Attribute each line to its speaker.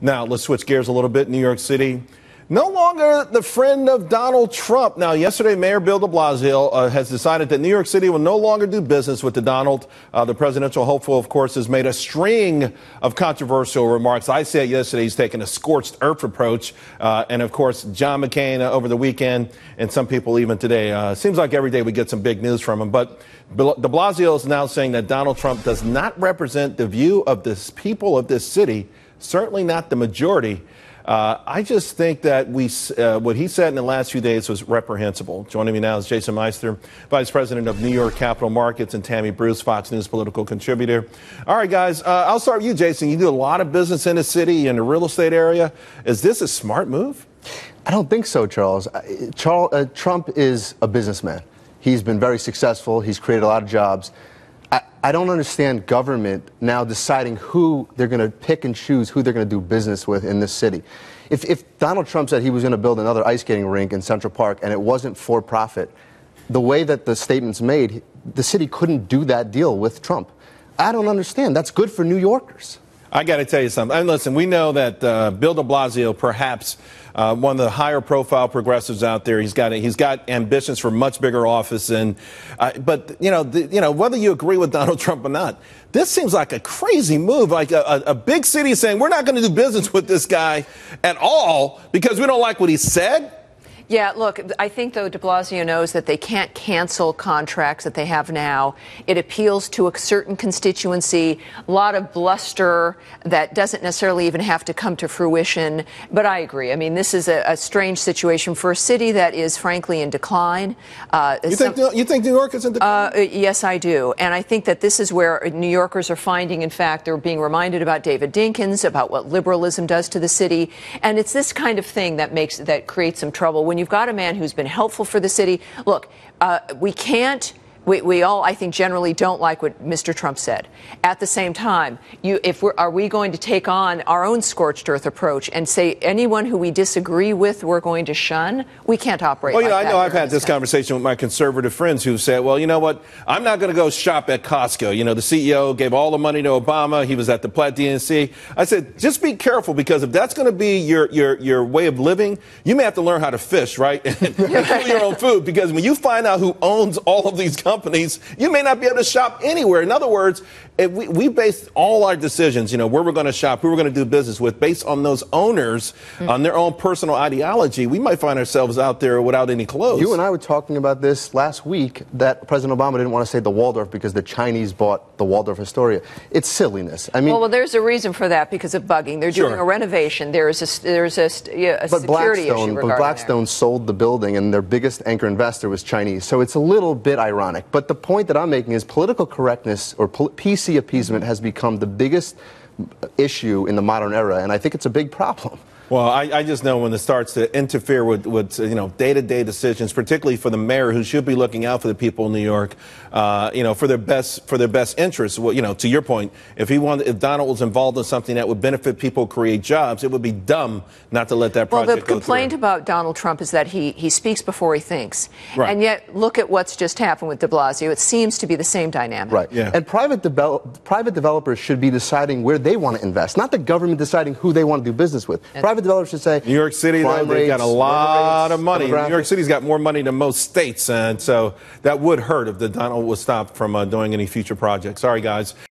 Speaker 1: Now, let's switch gears a little bit. New York City, no longer the friend of Donald Trump. Now, yesterday, Mayor Bill de Blasio has decided that New York City will no longer do business with the Donald. The presidential hopeful, of course, has made a string of controversial remarks. I said yesterday he's taken a scorched earth approach. And, of course, John McCain over the weekend, and some people even today. Seems like every day we get some big news from him. But de Blasio is now saying that Donald Trump does not represent the view of the people of this city. Certainly not the majority. I just think that what he said in the last few days was reprehensible. Joining me now is Jason Meister, Vice President of New York Capital Markets, and Tammy Bruce, Fox News political contributor. All right, guys, I'll start with you, Jason. You do a lot of business in the city, in the real estate area. Is this a smart move?
Speaker 2: I don't think so, Charles. Trump is a businessman. He's been very successful. He's created a lot of jobs. I don't understand government now deciding who they're going to pick and choose who they're going to do business with in this city. If Donald Trump said he was going to build another ice skating rink in Central Park and it wasn't for profit, the way that the statement's made, the city couldn't do that deal with Trump. I don't understand. That's good for New Yorkers.
Speaker 1: I got to tell you something. And listen, we know that Bill de Blasio, perhaps one of the higher profile progressives out there, he's got ambitions for much bigger office. But whether you agree with Donald Trump or not, this seems like a crazy move. Like a big city saying we're not going to do business with this guy at all because we don't like what he said.
Speaker 3: Yeah, look, I think, though, de Blasio knows that they can't cancel contracts that they have now. It appeals to a certain constituency, a lot of bluster that doesn't necessarily even have to come to fruition. But I agree. I mean, this is a strange situation for a city that is, frankly, in decline.
Speaker 1: You think New York is in decline?
Speaker 3: Yes, I do. And I think that this is where New Yorkers are finding, in fact, they're being reminded about David Dinkins, about what liberalism does to the city. And it's this kind of thing that creates some trouble. When you've got a man who's been helpful for the city. Look, we all, I think, generally don't like what Mr. Trump said. At the same time, are we going to take on our own scorched earth approach and say anyone who we disagree with we're going to shun? We can't operate like that.
Speaker 1: Well, I know I've had this conversation with my conservative friends who said, well, you know what? I'm not going to go shop at Costco. You know, the CEO gave all the money to Obama. He was at the Platt DNC. I said, just be careful, because if that's going to be your way of living, you may have to learn how to fish, right? And grow your own food, because when you find out who owns all of these companies, you may not be able to shop anywhere. In other words, we base all our decisions, where we're going to shop, who we're going to do business with, based on those owners, on their own personal ideology. We might find ourselves out there without any clothes.
Speaker 2: You and I were talking about this last week, that President Obama didn't want to say the Waldorf because the Chinese bought the Waldorf Astoria. It's silliness. I mean,
Speaker 3: well, there's a reason for that, because of bugging. They're doing a renovation. There's a security issue regarding
Speaker 2: But Blackstone sold the building, and their biggest anchor investor was Chinese. So it's a little bit ironic. But the point that I'm making is political correctness, or PC appeasement, has become the biggest issue in the modern era, and I think it's a big problem.
Speaker 1: Well, I just know when it starts to interfere with day-to-day decisions, particularly for the mayor, who should be looking out for the people in New York, for their best interests. Well, to your point, if Donald was involved in something that would benefit people, create jobs, it would be dumb not to let that project go through.
Speaker 3: Well, the complaint about Donald Trump is that he speaks before he thinks.
Speaker 1: Right.
Speaker 3: And yet, look at what's just happened with de Blasio. It seems to be the same dynamic.
Speaker 2: Right. Yeah. And private developers should be deciding where they want to invest, not the government deciding who they want to do business with. Private developers should say,
Speaker 1: New York City, though, they've got a lot of money. New York City's got more money than most states, and so that would hurt if the Donald was stopped from doing any future projects. Sorry, guys.